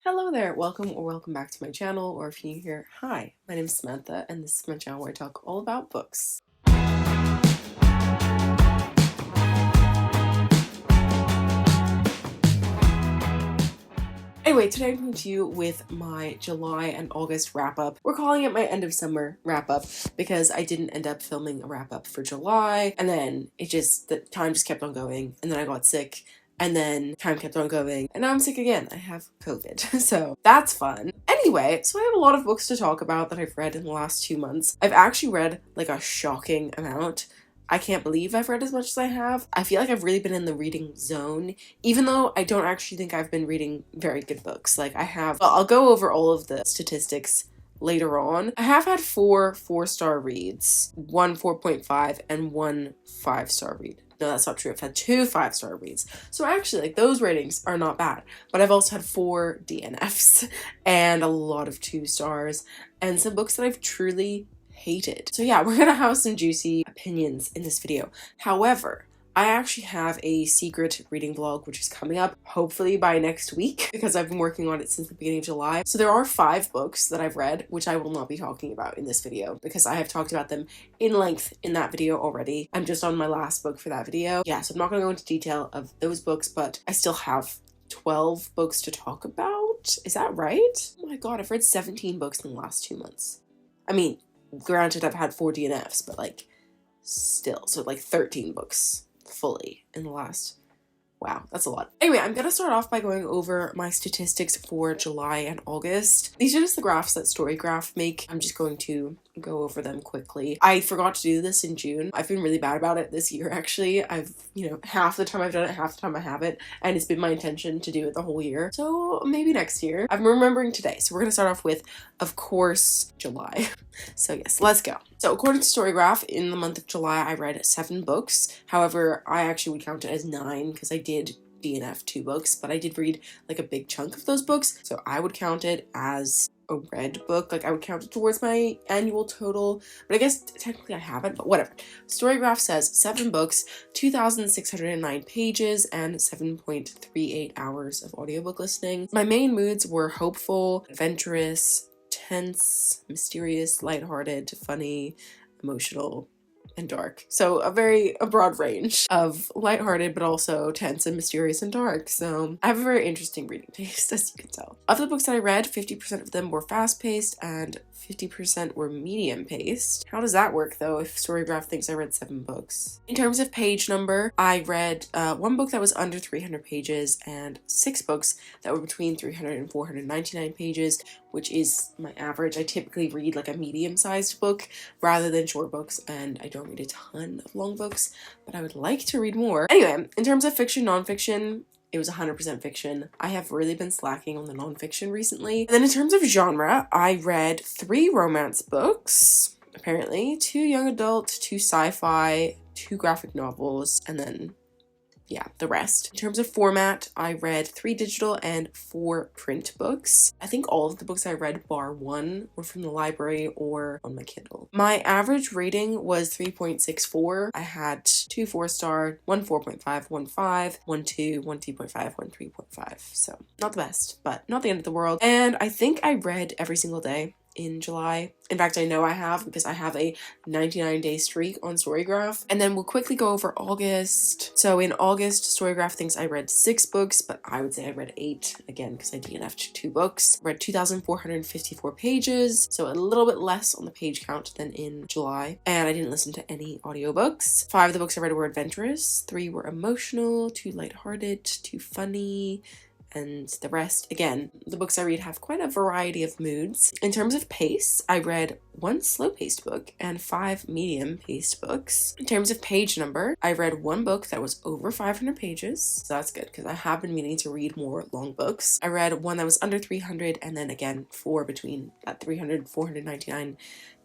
Hello there, welcome or welcome back to my channel, or if you're new here, hi, my name is Samantha and this is my channel where I talk all about books. Anyway, today I'm coming to you with my July and August wrap-up. We're calling it my end of summer wrap-up because I didn't end up filming a wrap-up for July, and then the time just kept on going, and then I got sick, and then time kept on going, and now I'm sick again. I have COVID, so that's fun. Anyway, so I have a lot of books to talk about that I've read in the last 2 months. I've actually read like a shocking amount. I can't believe I've read as much as I have. I feel like I've really been in the reading zone, even though I don't actually think I've been reading very good books. Like I have, well, I'll go over all of the statistics later on. I have had 4 4-star reads, 1 4.5 and 1 5-star read. No, that's not true. I've had 2 5-star reads. So actually, like, those ratings are not bad. But I've also had 4 DNFs and a lot of 2 stars and some books that I've truly hated. So yeah, we're gonna have some juicy opinions in this video. However, I actually have a secret reading vlog which is coming up hopefully by next week because I've been working on it since the beginning of July. So there are 5 books that I've read which I will not be talking about in this video because I have talked about them in length in that video already. I'm just on my last book for that video. Yeah, so I'm not going to go into detail of those books, but I still have 12 books to talk about. Is that right? Oh my god, I've read 17 books in the last 2 months. I mean, granted I've had 4 DNFs, but like still, so like 13 books fully in the last, wow, that's a lot. Anyway, I'm gonna start off by going over my statistics for July and August. These are just the graphs that Storygraph make. I'm just going to go over them quickly. I forgot to do this in June. I've been really bad about it this year actually. I've, half the time I've done it, half the time I haven't, and it's been my intention to do it the whole year. So maybe next year. I'm remembering today. So we're gonna start off with, of course, July. So yes, let's go. So according to Storygraph, in the month of July, I read 7 books. However, I actually would count it as 9 because I did DNF 2 books, but I did read like a big chunk of those books. So I would count it as a read book. Like I would count it towards my annual total, but I guess technically I haven't, but whatever. Storygraph says 7 books, 2,609 pages, and 7.38 hours of audiobook listening. My main moods were hopeful, adventurous, tense, mysterious, lighthearted, funny, emotional, and dark. So a broad range of lighthearted but also tense and mysterious and dark. So I have a very interesting reading taste, as you can tell. Of the books that I read, 50% of them were fast-paced and 50% were medium-paced. How does that work though if Storygraph thinks I read 7 books? In terms of page number, I read 1 book that was under 300 pages and 6 books that were between 300 and 499 pages, which is my average. I typically read like a medium-sized book rather than short books, and I don't read a ton of long books, but I would like to read more. Anyway, in terms of fiction, nonfiction, it was 100% fiction. I have really been slacking on the nonfiction recently. And then in terms of genre, I read 3 romance books, apparently, 2 young adult, 2 sci-fi, 2 graphic novels, and then yeah, the rest. In terms of format, I read 3 digital and 4 print books. I think all of the books I read, bar 1, were from the library or on my Kindle. My average rating was 3.64. I had 2 4-star, 1 4.5, 1 5, 1 2, 1 2.5, 1 3.5. So not the best, but not the end of the world. And I think I read every single day in July. In fact, I know I have because I have a 99-day streak on Storygraph. And then we'll quickly go over August. So in August, Storygraph thinks I read 6 books, but I would say I read 8, again, because I DNF'd 2 books. I read 2,454 pages, so a little bit less on the page count than in July. And I didn't listen to any audiobooks. 5 of the books I read were adventurous, 3 were emotional, 2 lighthearted, 2 funny, and the rest, again, the books I read have quite a variety of moods. In terms of pace, I read 1 slow-paced book and 5 medium-paced books. In terms of page number, I read 1 book that was over 500 pages, so that's good because I have been meaning to read more long books. I read 1 that was under 300, and then again 4 between that 300 499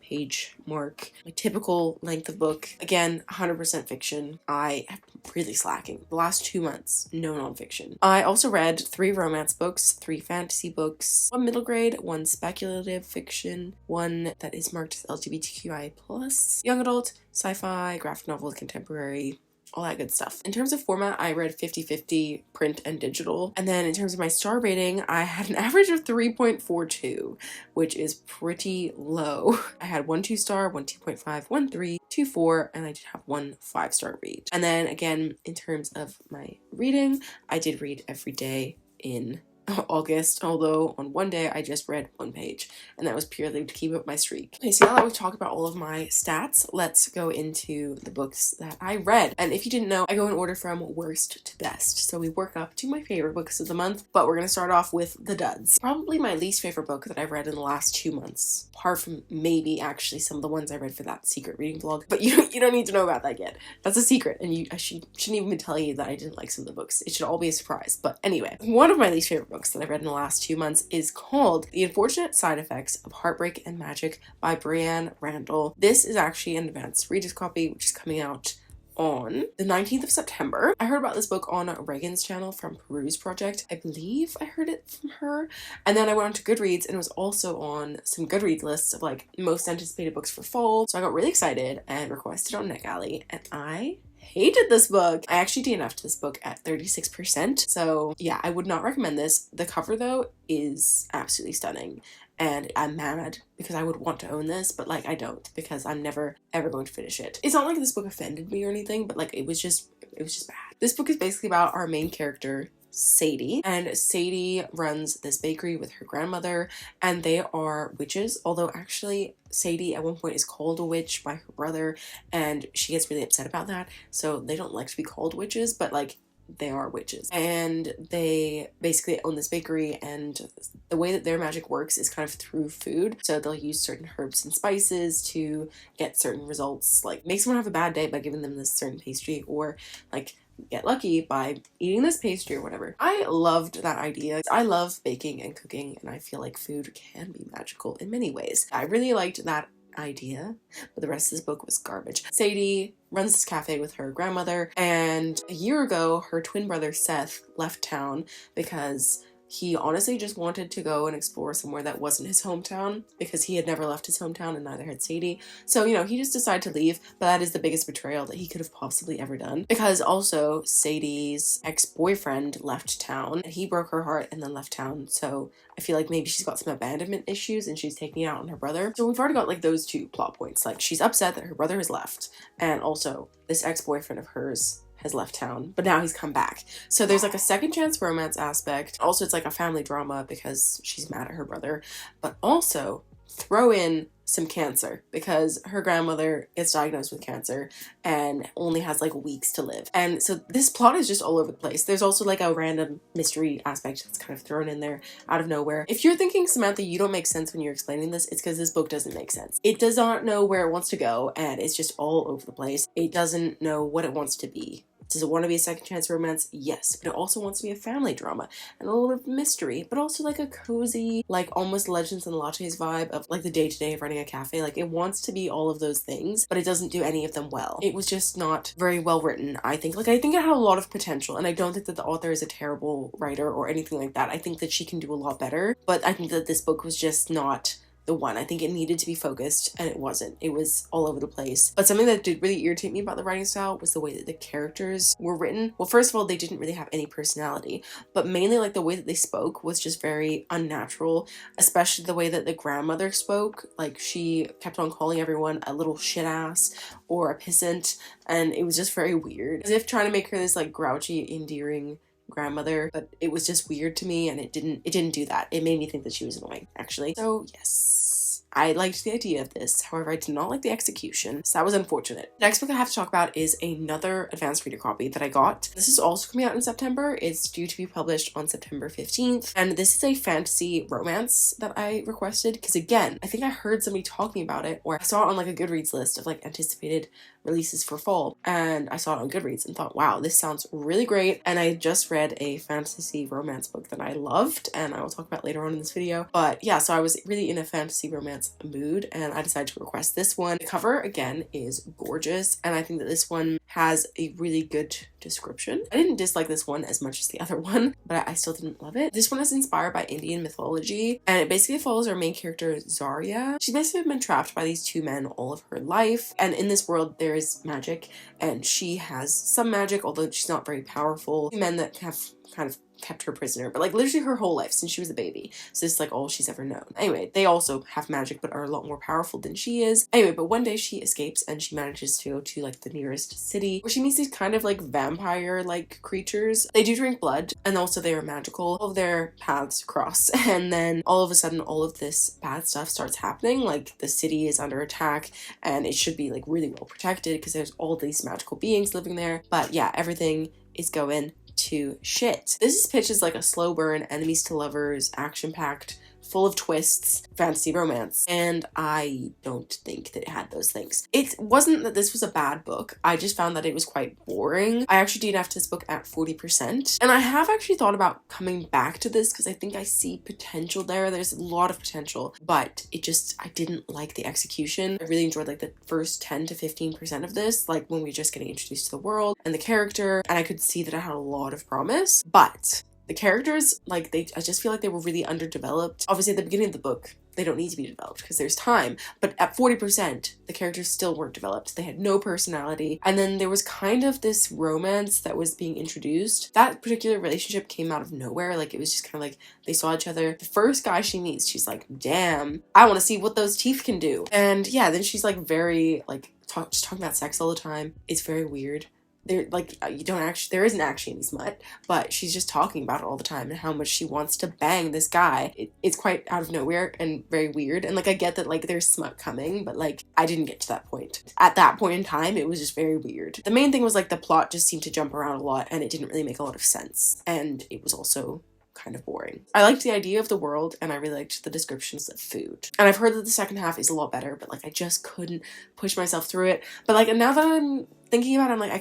page mark. My typical length of book, again, 100% fiction. I have been really slacking. The last 2 months, no nonfiction. I also read 3 romance books, 3 fantasy books, 1 middle grade, 1 speculative fiction, 1 that is marked as LGBTQI+, young adult, sci-fi, graphic novel, contemporary, all that good stuff. In terms of format, I read 50-50 print and digital. And then in terms of my star rating, I had an average of 3.42, which is pretty low. I had 1 2-star, 1 2.5, 1 3, 2 4, and I did have 1 5-star read. And then again, in terms of my reading, I did read every day in August, although on one day I just read 1 page, and that was purely to keep up my streak. Okay, so now that we've talked about all of my stats, let's go into the books that I read. And if you didn't know, I go in order from worst to best, so we work up to my favorite books of the month, but we're gonna start off with the duds. Probably my least favorite book that I've read in the last 2 months, apart from maybe actually some of the ones I read for that secret reading vlog, but you don't need to know about that yet. That's a secret, and I shouldn't even be telling you that I didn't like some of the books. It should all be a surprise. But anyway, one of my least favorite books that I read in the last 2 months is called The Unfortunate Side Effects of Heartbreak and Magic by Brianne Randall. This is actually an advanced reader's copy, which is coming out on the 19th of September. I heard about this book on Reagan's channel from Peruse Project. I believe I heard it from her. And then I went on to Goodreads, and it was also on some Goodreads lists of like most anticipated books for fall. So I got really excited and requested on NetGalley, and I hated this book. I actually DNF'd this book at 36%. So yeah, I would not recommend this. The cover though is absolutely stunning, and I'm mad because I would want to own this, but like I don't, because I'm never ever going to finish it. It's not like this book offended me or anything, but like it was just bad. This book is basically about our main character, Sadie, and Sadie runs this bakery with her grandmother, and they are witches, although actually Sadie at one point is called a witch by her brother, and she gets really upset about that, so they don't like to be called witches, but like they are witches. And they basically own this bakery, and the way that their magic works is kind of through food. So they'll use certain herbs and spices to get certain results, like make someone have a bad day by giving them this certain pastry, or like get lucky by eating this pastry or whatever. I loved that idea. I love baking and cooking, and I feel like food can be magical in many ways. I really liked that idea, but the rest of this book was garbage. Sadie runs this cafe with her grandmother, and a year ago her twin brother Seth left town because he honestly just wanted to go and explore somewhere that wasn't his hometown, because he had never left his hometown and neither had Sadie. So, you know, he just decided to leave, but that is the biggest betrayal that he could have possibly ever done, because also Sadie's ex-boyfriend left town and he broke her heart and then left town. So I feel like maybe she's got some abandonment issues and she's taking it out on her brother. So we've already got like those 2 plot points. Like she's upset that her brother has left, and also this ex-boyfriend of hers has left town, but now he's come back. So there's like a second chance romance aspect. Also, it's like a family drama because she's mad at her brother, but also throw in some cancer because her grandmother gets diagnosed with cancer and only has like weeks to live. And so this plot is just all over the place. There's also like a random mystery aspect that's kind of thrown in there out of nowhere. If you're thinking, Samantha, you don't make sense when you're explaining this, it's because this book doesn't make sense. It does not know where it wants to go, and it's just all over the place. It doesn't know what it wants to be. Does it want to be a second chance romance? Yes. But it also wants to be a family drama and a little bit of mystery, but also like a cozy, like almost Legends and Lattes vibe of like the day-to-day of running a cafe. Like it wants to be all of those things, but it doesn't do any of them well. It was just not very well written, I think. Like I think it had a lot of potential, and I don't think that the author is a terrible writer or anything like that. I think that she can do a lot better, but I think that this book was just not the one. I think it needed to be focused, and it wasn't. It was all over the place. But something that did really irritate me about the writing style was the way that the characters were written. Well, first of all, they didn't really have any personality, but mainly like the way that they spoke was just very unnatural, especially the way that the grandmother spoke. Like she kept on calling everyone a little shit ass or a pissant, and it was just very weird, as if trying to make her this like grouchy, endearing grandmother, but it was just weird to me, and it didn't do that. It made me think that she was annoying, actually. So yes, I liked the idea of this. However, I did not like the execution, so that was unfortunate. Next book I have to talk about is another advanced reader copy that I got. This is also coming out in September. It's due to be published on September 15th, and this is a fantasy romance that I requested because, again, I think I heard somebody talking about it, or I saw it on like a Goodreads list of like anticipated releases for fall, and I saw it on Goodreads and thought, wow, this sounds really great. And I just read a fantasy romance book that I loved, and I will talk about later on in this video. But yeah, so I was really in a fantasy romance mood, and I decided to request this one. The cover, again, is gorgeous, and I think that this one has a really good description. I didn't dislike this one as much as the other one, but I still didn't love it. This one is inspired by Indian mythology, and it basically follows our main character, Zarya. She's basically been trapped by these two men all of her life, and in this world there is magic, and she has some magic, although she's not very powerful. Two men that have kind of kept her prisoner, but like literally her whole life since she was a baby. So this is like all she's ever known. Anyway, they also have magic but are a lot more powerful than she is. Anyway, but one day she escapes and she manages to go to like the nearest city where she meets these kind of like vampire like creatures. They do drink blood and also they are magical. All of their paths cross, and then all of a sudden all of this bad stuff starts happening. Like the city is under attack and it should be like really well protected because there's all these magical beings living there. But yeah, everything is going to shit. This is pitched as like a slow burn, enemies to lovers, action-packed, full of twists, fantasy romance, and I don't think that it had those things. It wasn't that this was a bad book, I just found that it was quite boring. I actually DNF'd this book at 40%, and I have actually thought about coming back to this because I think I see potential there. There's a lot of potential, but I didn't like the execution. I really enjoyed like the first 10 to 15% of this, like when we were just getting introduced to the world and the character, and I could see that it had a lot of promise, but the characters, like I just feel like they were really underdeveloped. Obviously at the beginning of the book, they don't need to be developed because there's time, but at 40%, the characters still weren't developed. They had no personality. And then there was kind of this romance that was being introduced. That particular relationship came out of nowhere. Like it was just kind of like they saw each other. The first guy she meets, she's like, damn, I want to see what those teeth can do. And yeah, then she's like very like just talking about sex all the time. It's very weird. There isn't actually any smut, but she's just talking about it all the time and how much she wants to bang this guy. It's quite out of nowhere and very weird. And like I get that like there's smut coming, but like I didn't get to that point. At that point in time, it was just very weird. The main thing was like the plot just seemed to jump around a lot and it didn't really make a lot of sense. And it was also kind of boring. I liked the idea of the world and I really liked the descriptions of food. And I've heard that the second half is a lot better, but like I just couldn't push myself through it. But like now that I'm thinking about it, I'm like I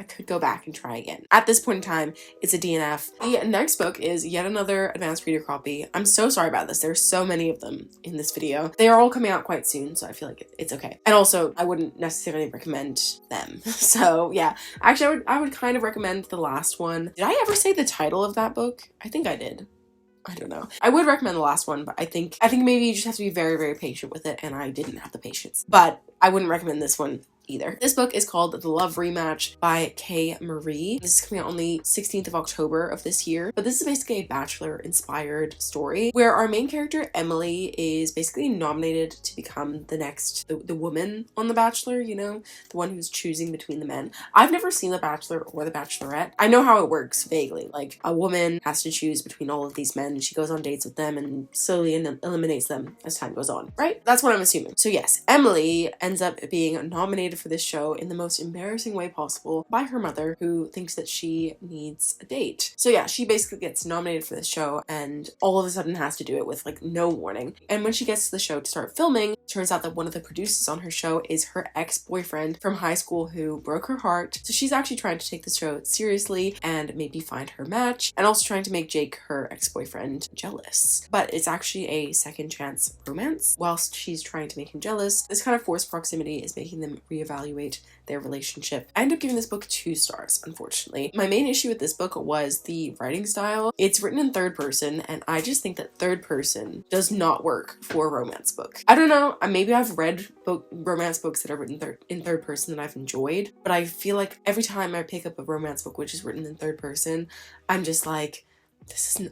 could go back and try again. At this point in time, it's a DNF. The next book is yet another advanced reader copy. I'm so sorry about this. There's so many of them in this video. They are all coming out quite soon, so I feel like it's okay. And also, I wouldn't necessarily recommend them. So yeah, actually I would kind of recommend the last one. Did I ever say the title of that book? I think I did. I don't know. I would recommend the last one, but I think maybe you just have to be very, very patient with it, and I didn't have the patience. But I wouldn't recommend this one either. This book is called The Love Rematch by K. Marie. This is coming out on the 16th of October of this year, but this is basically a Bachelor-inspired story where our main character, Emily, is basically nominated to become the woman on The Bachelor, you know, the one who's choosing between the men. I've never seen The Bachelor or The Bachelorette. I know how it works vaguely. Like, a woman has to choose between all of these men, and she goes on dates with them and slowly eliminates them as time goes on, right? That's what I'm assuming. So yes, Emily ends up being nominated for this show in the most embarrassing way possible by her mother, who thinks that she needs a date. So yeah, she basically gets nominated for this show and all of a sudden has to do it with like no warning. And when she gets to the show to start filming, it turns out that one of the producers on her show is her ex-boyfriend from high school who broke her heart. So she's actually trying to take the show seriously and maybe find her match, and also trying to make Jake, her ex-boyfriend, jealous. But it's actually a second chance romance. Whilst she's trying to make him jealous, this kind of forced proximity is making them reevaluate their relationship. I ended up giving this book 2 stars, unfortunately. My main issue with this book was the writing style. It's written in third person, and I just think that third person does not work for a romance book. I don't know, maybe I've read romance books that are written in third person that I've enjoyed, but I feel like every time I pick up a romance book which is written in third person, I'm just like,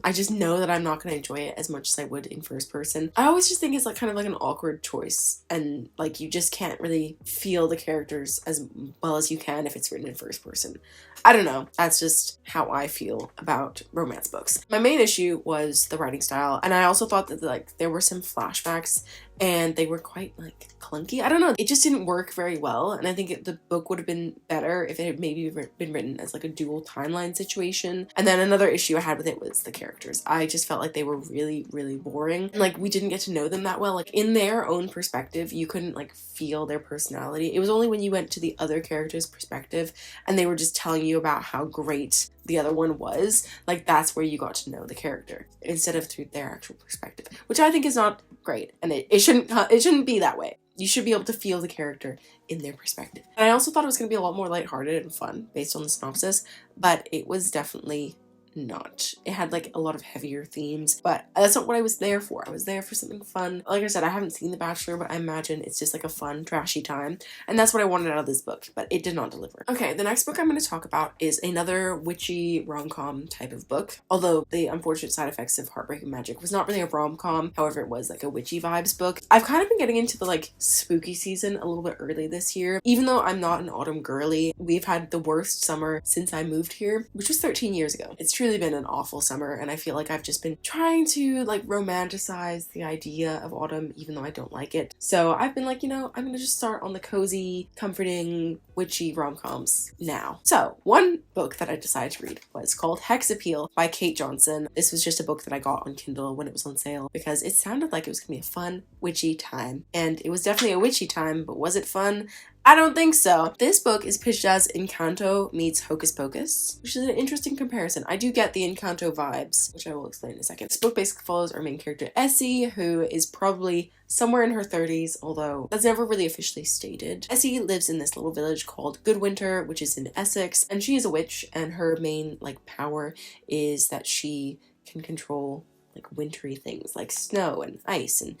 I just know that I'm not going to enjoy it as much as I would in first person. I always just think it's like kind of like an awkward choice, and like you just can't really feel the characters as well as you can if it's written in first person. I don't know. That's just how I feel about romance books. My main issue was the writing style, and I also thought that like there were some flashbacks and they were quite like clunky. I don't know. It just didn't work very well, and I think the book would have been better if it had maybe been written as like a dual timeline situation. And then another issue I had with it was the characters. I just felt like they were really, really boring. And like we didn't get to know them that well. Like in their own perspective, you couldn't like feel their personality. It was only when you went to the other character's perspective and they were just telling you about how great the other one was, like that's where you got to know the character instead of through their actual perspective, which I think is not great, and it shouldn't be that way. You should be able to feel the character in their perspective. And I also thought it was going to be a lot more lighthearted and fun based on the synopsis, but it was definitely not. It had like a lot of heavier themes, but that's not what I was there for. I was there for something fun. Like I said, I haven't seen The Bachelor, but I imagine it's just like a fun, trashy time, and that's what I wanted out of this book, but it did not deliver. Okay, the next book I'm going to talk about is another witchy rom-com type of book, although The Unfortunate Side Effects of Heartbreak and Magic was not really a rom-com, however it was like a witchy vibes book. I've kind of been getting into the like spooky season a little bit early this year. Even though I'm not an autumn girly, we've had the worst summer since I moved here, which was 13 years ago. It's truly been an awful summer, and I feel like I've just been trying to like romanticize the idea of autumn, even though I don't like it. So I've been like, you know, I'm gonna just start on the cozy, comforting, witchy rom-coms now. So one book that I decided to read was called Hex Appeal by Kate Johnson. This was just a book that I got on Kindle when it was on sale because it sounded like it was gonna be a fun, witchy time. And it was definitely a witchy time, but was it fun? I don't think so. This book is pitched as Encanto meets Hocus Pocus, which is an interesting comparison. I do get the Encanto vibes, which I will explain in a second. This book basically follows our main character Essie, who is probably somewhere in her 30s, although that's never really officially stated. Essie lives in this little village called Goodwinter, which is in Essex, and she is a witch, and her main like power is that she can control like wintry things like snow and ice and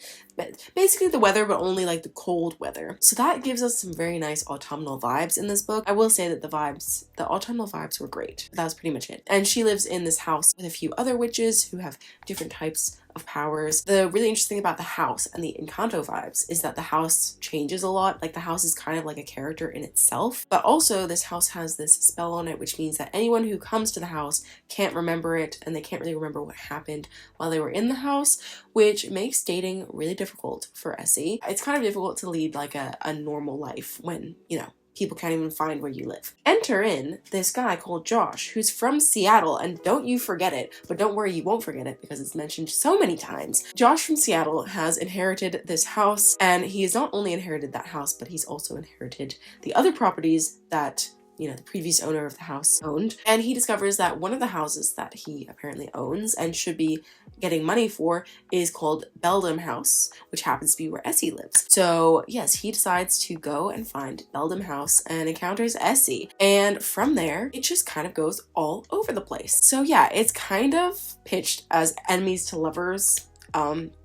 basically the weather, but only like the cold weather. So that gives us some very nice autumnal vibes in this book. I will say that the autumnal vibes were great. That was pretty much it. And she lives in this house with a few other witches who have different types of powers. The really interesting thing about the house and the Encanto vibes is that the house changes a lot. Like the house is kind of like a character in itself, but also this house has this spell on it, which means that anyone who comes to the house can't remember it, and they can't really remember what happened while they were in the house, which makes dating really difficult for Essie. It's kind of difficult to lead like a normal life when, you know, people can't even find where you live. Enter in this guy called Josh, who's from Seattle, and don't you forget it, but don't worry, you won't forget it because it's mentioned so many times. Josh from Seattle has inherited this house, and he has not only inherited that house, but he's also inherited the other properties that, you know, the previous owner of the house owned. And he discovers that one of the houses that he apparently owns and should be getting money for is called Beldam House, which happens to be where Essie lives. So yes, he decides to go and find Beldam House and encounters Essie. And from there, it just kind of goes all over the place. So yeah, it's kind of pitched as enemies to lovers.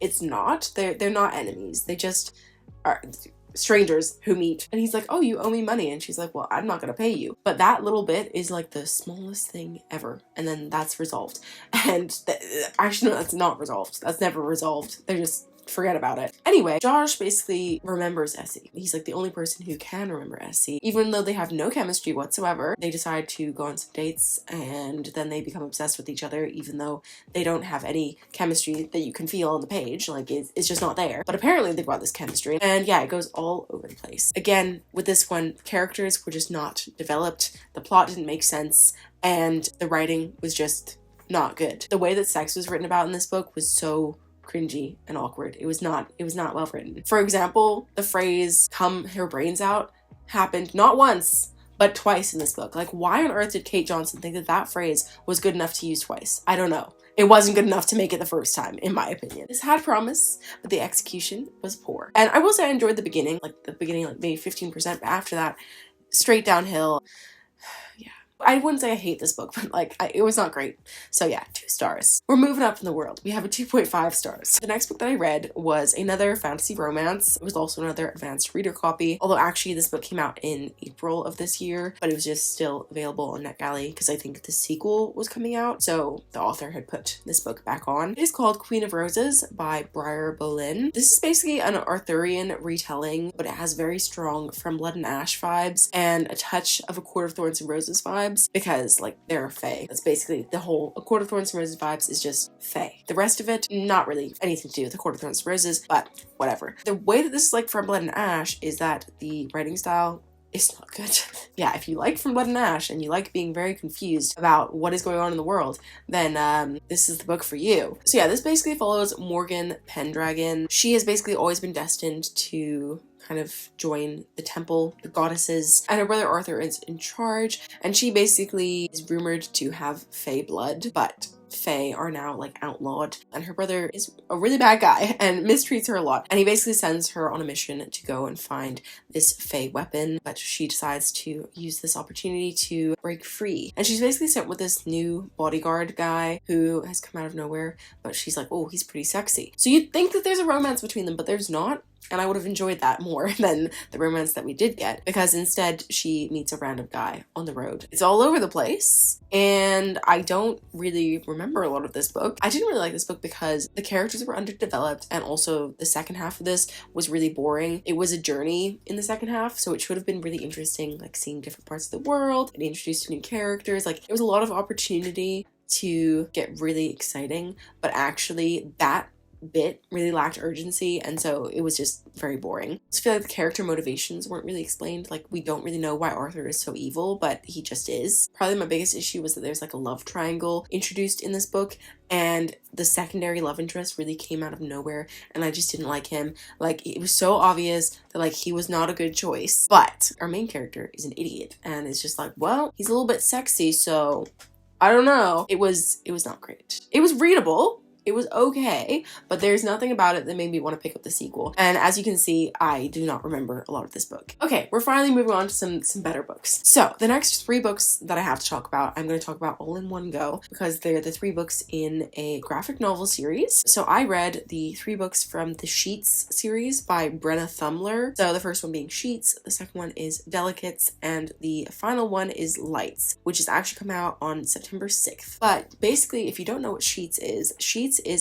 It's not. They're not enemies. They just are strangers who meet, and he's like, oh, you owe me money, and she's like, well, I'm not gonna pay you. But that little bit is like the smallest thing ever, and then that's resolved. And actually no, that's not resolved. That's never resolved. They're just forget about it. Anyway, Josh basically remembers Essie. He's like the only person who can remember Essie. Even though they have no chemistry whatsoever, they decide to go on some dates, and then they become obsessed with each other, even though they don't have any chemistry that you can feel on the page. Like, it's just not there. But apparently they've got this chemistry. And yeah, it goes all over the place. Again, with this one, characters were just not developed. The plot didn't make sense, and the writing was just not good. The way that sex was written about in this book was so cringy and awkward. It was not well written. For example, the phrase "come her brains out" happened not once but twice in this book. Like, why on earth did Kate Johnson think that that phrase was good enough to use twice? I don't know. It wasn't good enough to make it the first time, in my opinion. This had promise, but the execution was poor. And I will say I enjoyed the beginning, like maybe 15%, but after that, straight downhill. Yeah. I wouldn't say I hate this book, but like, it was not great. So yeah, 2 stars. We're moving up in the world. We have a 2.5 stars. The next book that I read was another fantasy romance. It was also another advanced reader copy, although actually this book came out in April of this year, but it was just still available on NetGalley because I think the sequel was coming out, so the author had put this book back on. It is called Queen of Roses by Briar Boleyn. This is basically an Arthurian retelling, but it has very strong From Blood and Ash vibes and a touch of A Court of Thorns and Roses vibes, because like they're fae. That's basically the whole A Court of Thorns and Roses vibes is just fae. The rest of it, not really anything to do with A Court of Thorns and Roses, but whatever. The way that this is like From Blood and Ash is that the writing style is not good. Yeah, if you like From Blood and Ash and you like being very confused about what is going on in the world, then this is the book for you. So yeah, this basically follows Morgan Pendragon. She has basically always been destined to kind of join the temple, the goddesses, and her brother Arthur is in charge, and she basically is rumored to have fae blood, but fae are now like outlawed, and her brother is a really bad guy and mistreats her a lot, and he basically sends her on a mission to go and find this fae weapon, but she decides to use this opportunity to break free. And she's basically sent with this new bodyguard guy who has come out of nowhere, but she's like, oh, he's pretty sexy. So you'd think that there's a romance between them, but there's not. And I would have enjoyed that more than the romance that we did get, because instead she meets a random guy on the road. It's all over the place, and I don't really remember a lot of this book. I didn't really like this book because the characters were underdeveloped, and also the second half of this was really boring. It was a journey in the second half, so it should have been really interesting, like seeing different parts of the world and introduced to new characters. Like, it was a lot of opportunity to get really exciting, but actually that bit really lacked urgency, and so it was just very boring. I just feel like the character motivations weren't really explained. Like, we don't really know why Arthur is so evil, but he just is. Probably my biggest issue was that there's like a love triangle introduced in this book, and the secondary love interest really came out of nowhere, and I just didn't like him. Like, it was so obvious that like he was not a good choice, but our main character is an idiot, and it's just like, well, he's a little bit sexy, so I don't know. It was not great. It was readable. It was okay, but there's nothing about it that made me want to pick up the sequel. And as you can see, I do not remember a lot of this book. Okay, we're finally moving on to some better books. So the next 3 books that I have to talk about, I'm going to talk about all in one go, because they're the 3 books in a graphic novel series. So I read the 3 books from the Sheets series by Brenna Thumler. So the first one being Sheets, the second one is Delicates, and the final one is Lights, which is actually come out on September 6th. But basically, if you don't know what Sheets is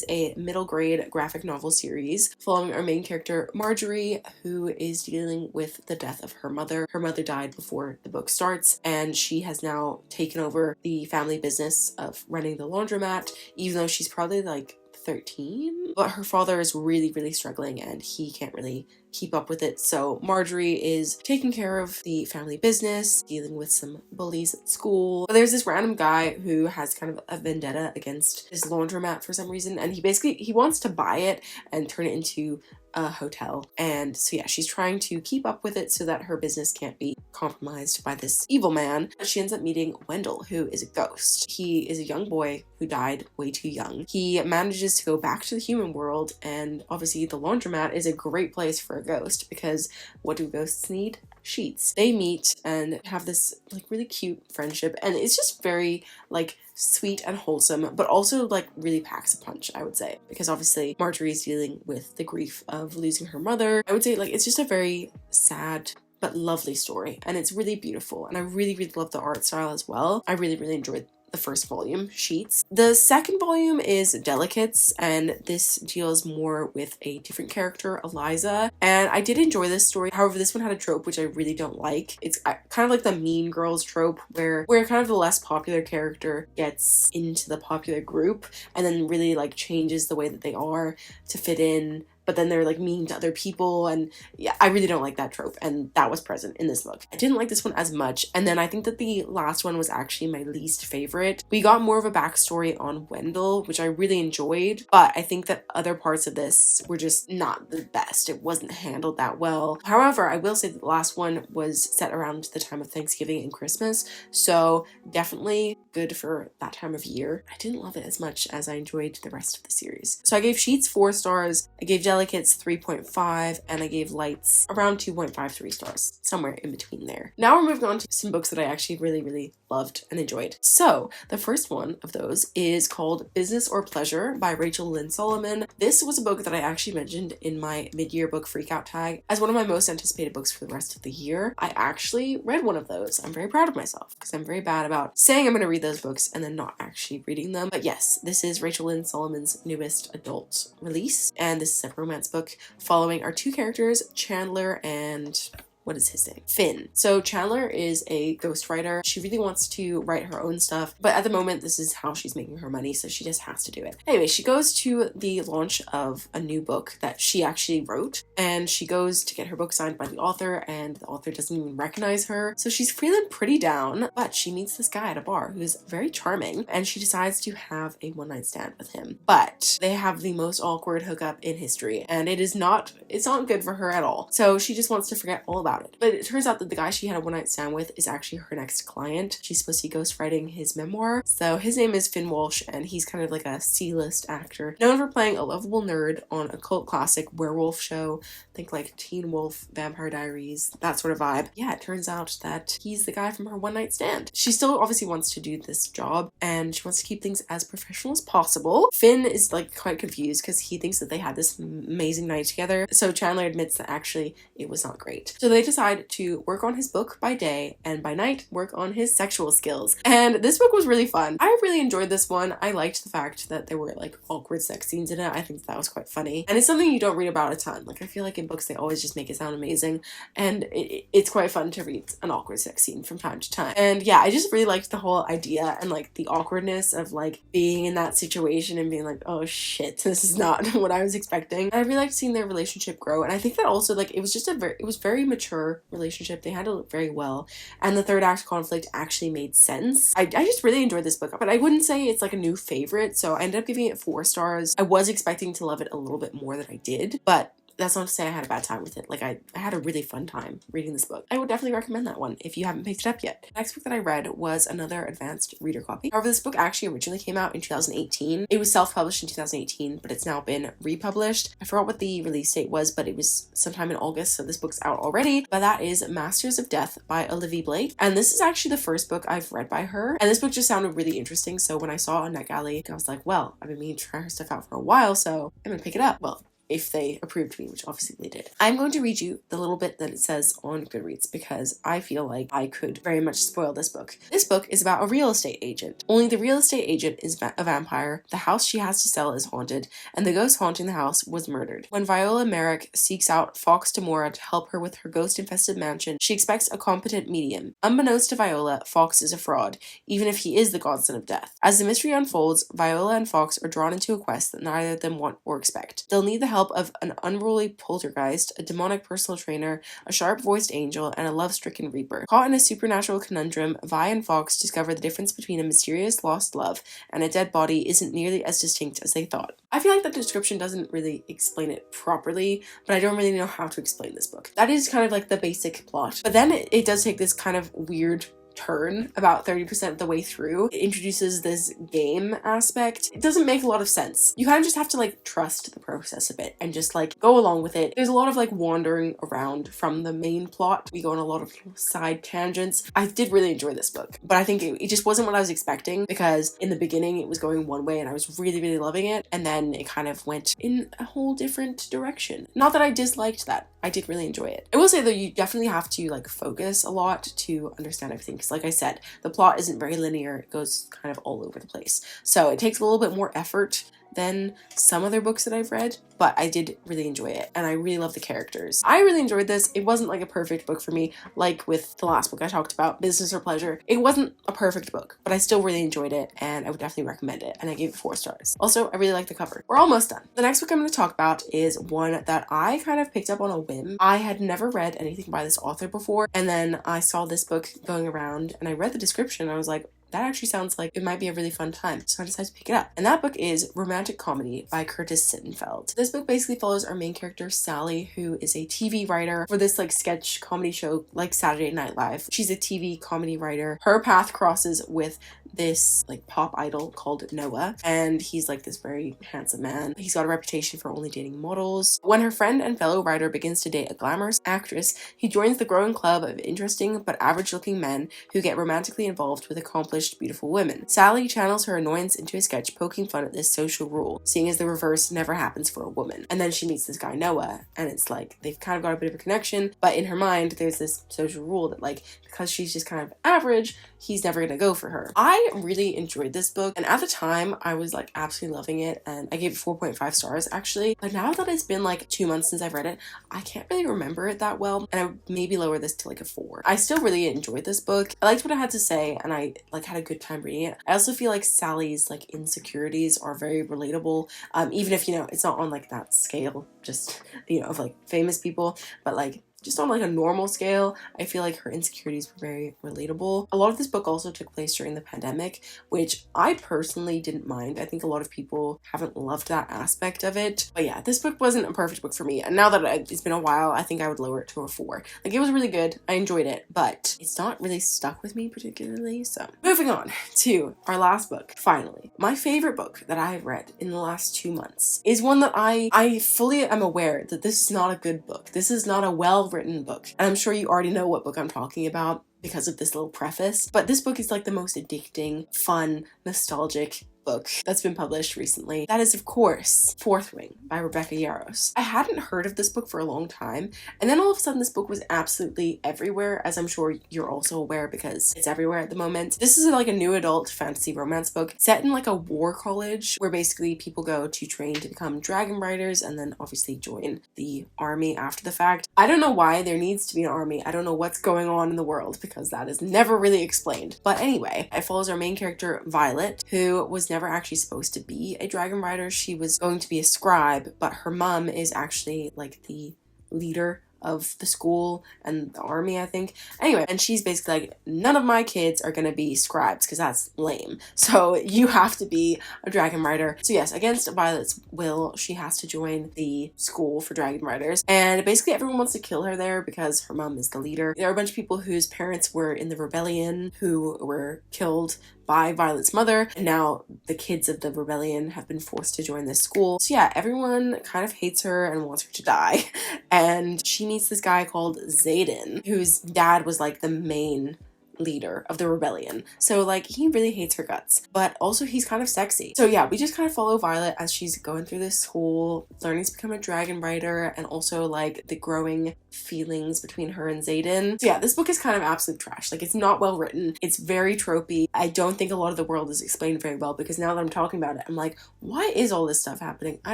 a middle grade graphic novel series following our main character Marjorie, who is dealing with the death of her mother. Her mother died before the book starts, and she has now taken over the family business of running the laundromat, even though she's probably like 13, but her father is really struggling and he can't really keep up with it. So Marjorie is taking care of the family business, dealing with some bullies at school. But there's this random guy who has kind of a vendetta against this laundromat for some reason, and he wants to buy it and turn it into a hotel. And so yeah, she's trying to keep up with it so that her business can't be compromised by this evil man. She ends up meeting Wendell, who is a ghost. He is a young boy who died way too young. He manages to go back to the human world, and obviously the laundromat is a great place for a ghost, because what do ghosts need? Sheets. They meet and have this like really cute friendship, and it's just very like sweet and wholesome, but also like really packs a punch, I would say, because obviously Marjorie is dealing with the grief of losing her mother. I would say like it's just a very sad but lovely story, and it's really beautiful, and I really love the art style as well. I really enjoyed the first volume, Sheets. The second volume is Delicates, and this deals more with a different character, Eliza, and I did enjoy this story. However, this one had a trope which I really don't like. It's kind of like the Mean Girls trope, where kind of the less popular character gets into the popular group and then really like changes the way that they are to fit in, but then they're like mean to other people, and yeah, I really don't like that trope, and that was present in this book. I didn't like this one as much, and then I think that the last one was actually my least favorite. We got more of a backstory on Wendell, which I really enjoyed, but I think that other parts of this were just not the best. It wasn't handled that well. However, I will say that the last one was set around the time of Thanksgiving and Christmas, so definitely good for that time of year. I didn't love it as much as I enjoyed the rest of the series. So I gave Sheets 4 stars, I gave Delicates 3.5, and I gave Lights around 2.53 stars, somewhere in between there. Now we're moving on to some books that I actually really loved and enjoyed. So the first one of those is called Business or Pleasure by Rachel Lynn Solomon. This was a book that I actually mentioned in my mid-year book freakout tag as one of my most anticipated books for the rest of the year. I actually read one of those. I'm very proud of myself because I'm very bad about saying I'm going to read those books and then not actually reading them. But yes, this is Rachel Lynn Solomon's newest adult release, and this is a romance book following our 2 characters, Chandler and what is his name? Finn. So Chandler is a ghostwriter. She really wants to write her own stuff, but at the moment this is how she's making her money, so she just has to do it. Anyway, she goes to the launch of a new book that she actually wrote, and she goes to get her book signed by the author, and the author doesn't even recognize her. So she's feeling pretty down, but she meets this guy at a bar who's very charming, and she decides to have a one-night stand with him. But they have the most awkward hookup in history, and it's not good for her at all. So she just wants to forget all about about it. But it turns out that the guy she had a one-night stand with is actually her next client. She's supposed to be ghostwriting his memoir. So his name is Finn Walsh, and he's kind of like a C-list actor, known for playing a lovable nerd on a cult classic werewolf show. Think like Teen Wolf, Vampire Diaries, that sort of vibe. Yeah, it turns out that he's the guy from her one-night stand. She still obviously wants to do this job, and she wants to keep things as professional as possible. Finn is like quite confused because he thinks that they had this amazing night together. So Chandler admits that actually it was not great. So they decide to work on his book by day, and by night work on his sexual skills. And this book was really fun. I really enjoyed this one. I liked the fact that there were like awkward sex scenes in it. I think that was quite funny. And it's something you don't read about a ton. Like I feel like in books they always just make it sound amazing, and it's quite fun to read an awkward sex scene from time to time. And yeah, I just really liked the whole idea and like the awkwardness of like being in that situation and being like, oh shit, this is not what I was expecting. And I really liked seeing their relationship grow, and I think that also like it was just it was very mature relationship. They handled it very well, and the third act conflict actually made sense. I just really enjoyed this book, but I wouldn't say it's like a new favorite, so I ended up giving it 4 stars. I was expecting to love it a little bit more than I did, but that's not to say I had a bad time with it. Like I had a really fun time reading this book. I would definitely recommend that one if you haven't picked it up yet. The next book that I read was another advanced reader copy. However, this book actually originally came out in 2018. It was self-published in 2018, but it's now been republished. I forgot what the release date was, but it was sometime in August, so this book's out already. But that is Masters of Death by Olivia Blake. And this is actually the first book I've read by her. And this book just sounded really interesting, so when I saw it on NetGalley, I was like, well, I've been meaning to try her stuff out for a while, so I'm gonna pick it up. Well, if they approved me, which obviously they did. I'm going to read you the little bit that it says on Goodreads because I feel like I could very much spoil this book. This book is about a real estate agent. Only the real estate agent is a vampire, the house she has to sell is haunted, and the ghost haunting the house was murdered. When Viola Merrick seeks out Fox Demora to help her with her ghost-infested mansion, she expects a competent medium. Unbeknownst to Viola, Fox is a fraud, even if he is the godson of death. As the mystery unfolds, Viola and Fox are drawn into a quest that neither of them want or expect. They'll need the help of an unruly poltergeist, a demonic personal trainer, a sharp-voiced angel, and a love-stricken reaper. Caught in a supernatural conundrum, Vi and Fox discover the difference between a mysterious lost love and a dead body isn't nearly as distinct as they thought. I feel like that description doesn't really explain it properly, but I don't really know how to explain this book. That is kind of like the basic plot. But then it does take this kind of weird turn about 30% of the way through. It introduces this game aspect. It doesn't make a lot of sense. You kind of just have to like trust the process a bit and just like go along with it. There's a lot of like wandering around from the main plot. We go on a lot of side tangents. I did really enjoy this book, but I think it just wasn't what I was expecting because in the beginning it was going one way and I was really, really loving it, and then it kind of went in a whole different direction. Not that I disliked that. I did really enjoy it. I will say though, you definitely have to like focus a lot to understand everything. Because like I said, the plot isn't very linear. It goes kind of all over the place. So it takes a little bit more effort than some other books that I've read, but I did really enjoy it and I really love the characters. I really enjoyed this. It wasn't like a perfect book for me, like with the last book I talked about, Business or Pleasure. It wasn't a perfect book, but I still really enjoyed it and I would definitely recommend it, and I gave it 4 stars. Also, I really like the cover. We're almost done. The next book I'm going to talk about is one that I kind of picked up on a whim. I had never read anything by this author before, and then I saw this book going around and I read the description and I was like, that actually sounds like it might be a really fun time. So I decided to pick it up. And that book is Romantic Comedy by Curtis Sittenfeld. This book basically follows our main character, Sally, who is a TV writer for this like sketch comedy show like Saturday Night Live. She's a TV comedy writer. Her path crosses with this like pop idol called Noah, and he's like this very handsome man. He's got a reputation for only dating models. When her friend and fellow writer begins to date a glamorous actress, he joins the growing club of interesting but average-looking men who get romantically involved with accomplished, beautiful women. Sally channels her annoyance into a sketch poking fun at this social rule, seeing as the reverse never happens for a woman. And then she meets this guy Noah, and it's like they've kind of got a bit of a connection, but in her mind there's this social rule that like because she's just kind of average, he's never gonna go for her. I really enjoyed this book, and at the time I was like absolutely loving it, and I gave it 4.5 stars actually. But now that it's been like 2 months since I've read it, I can't really remember it that well, and I would maybe lower this to like a 4. I still really enjoyed this book. I liked what it had to say, and I like had a good time reading it. I also feel like Sally's like insecurities are very relatable, even if, you know, it's not on like that scale, just, you know, of like famous people, but like just on like a normal scale, I feel like her insecurities were very relatable. A lot of this book also took place during the pandemic, which I personally didn't mind. I think a lot of people haven't loved that aspect of it. But yeah, this book wasn't a perfect book for me. And now that it's been a while, I think I would lower it to a 4. Like, it was really good. I enjoyed it, but it's not really stuck with me particularly. So moving on to our last book. Finally, my favorite book that I've read in the last 2 months is one that I fully am aware that this is not a good book. This is not a well-written book. And I'm sure you already know what book I'm talking about because of this little preface. But this book is like the most addicting, fun, nostalgic book that's been published recently. That is, of course, Fourth Wing by Rebecca Yarros. I hadn't heard of this book for a long time, and then all of a sudden this book was absolutely everywhere, as I'm sure you're also aware because it's everywhere at the moment. This is like a new adult fantasy romance book set in like a war college where basically people go to train to become dragon riders and then obviously join the army after the fact. I don't know why there needs to be an army. I don't know what's going on in the world because that is never really explained. But anyway, it follows our main character Violet, who was never actually supposed to be a dragon rider. She was going to be a scribe, but her mom is actually like the leader of the school and the army, I think. Anyway, and she's basically like, none of my kids are gonna be scribes because that's lame. So you have to be a dragon rider. So yes, against Violet's will, she has to join the school for dragon riders. And basically everyone wants to kill her there because her mom is the leader. There are a bunch of people whose parents were in the rebellion who were killed by Violet's mother, and now the kids of the rebellion have been forced to join this school. So yeah, everyone kind of hates her and wants her to die. And she meets this guy called Xaden, whose dad was like the main leader of the rebellion. So like, he really hates her guts, but also he's kind of sexy. So yeah, we just kind of follow Violet as she's going through this school, learning to become a dragon rider, and also like the growing feelings between her and Xaden. So yeah, this book is kind of absolute trash. Like, it's not well written. It's very tropey. I don't think a lot of the world is explained very well because now that I'm talking about it, I'm like, why is all this stuff happening? I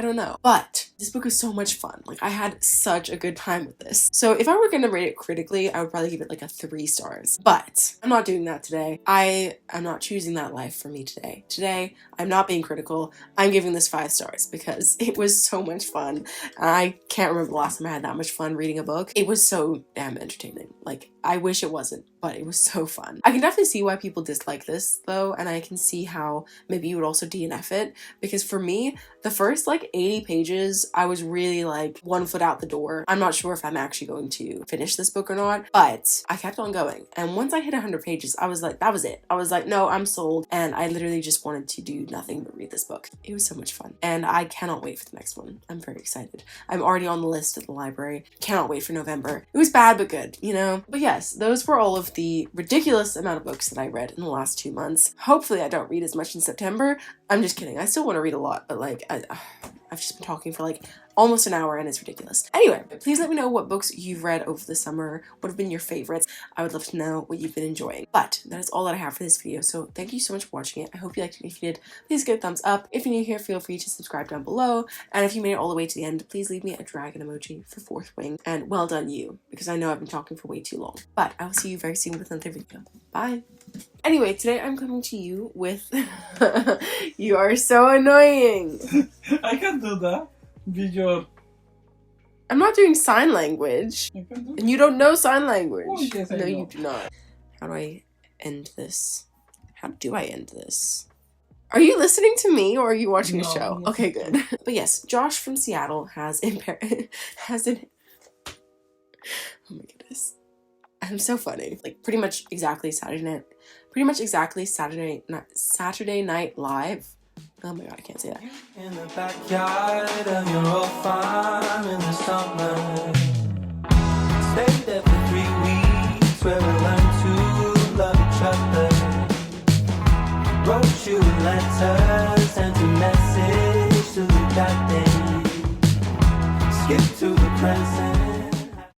don't know. But this book is so much fun. Like, I had such a good time with this. So if I were going to rate it critically, I would probably give it like a 3 stars. But I'm not doing that today. I am not choosing that life for me today. Today, I'm not being critical. I'm giving this 5 stars because it was so much fun. I can't remember the last time I had that much fun reading a book. It was so damn entertaining. Like, I wish it wasn't, but it was so fun. I can definitely see why people dislike this though, and I can see how maybe you would also DNF it, because for me, the first like 80 pages, I was really like 1 foot out the door. I'm not sure if I'm actually going to finish this book or not, but I kept on going. And once I hit 100 pages, I was like, that was it. I was like, no, I'm sold. And I literally just wanted to do nothing but read this book. It was so much fun. And I cannot wait for the next one. I'm very excited. I'm already on the list at the library. Cannot wait for November. It was bad, but good, you know? But yes, those were all of the ridiculous amount of books that I read in the last 2 months. Hopefully I don't read as much in September. I'm just kidding. I still want to read a lot, but like, I've just been talking for like almost an hour and it's ridiculous. Anyway, please let me know what books you've read over the summer. What have been your favorites? I would love to know what you've been enjoying. But that is all that I have for this video. So thank you so much for watching it. I hope you liked it. If you did, please give it a thumbs up. If you're new here, feel free to subscribe down below. And if you made it all the way to the end, please leave me a dragon emoji for Fourth Wing. And well done you, because I know I've been talking for way too long. But I will see you very soon with another video. Bye. Anyway, today I'm coming to you with... You are so annoying. I can do that. Video. I'm not doing sign language. And you don't know sign language. Oh, yes, I know. You do not. How do I end this? How do I end this? Are you listening to me or are you watching a show? Okay, good. But yes, Josh from Seattle has an oh my goodness. I'm so funny. Like pretty much exactly Saturday Night Live. Oh my god, I can't say that. In the backyard of your old farm in the summer. Stayed there for 3 weeks where we learned to love each other. Wrote you letters, sent a message to the that day. Skip to the present.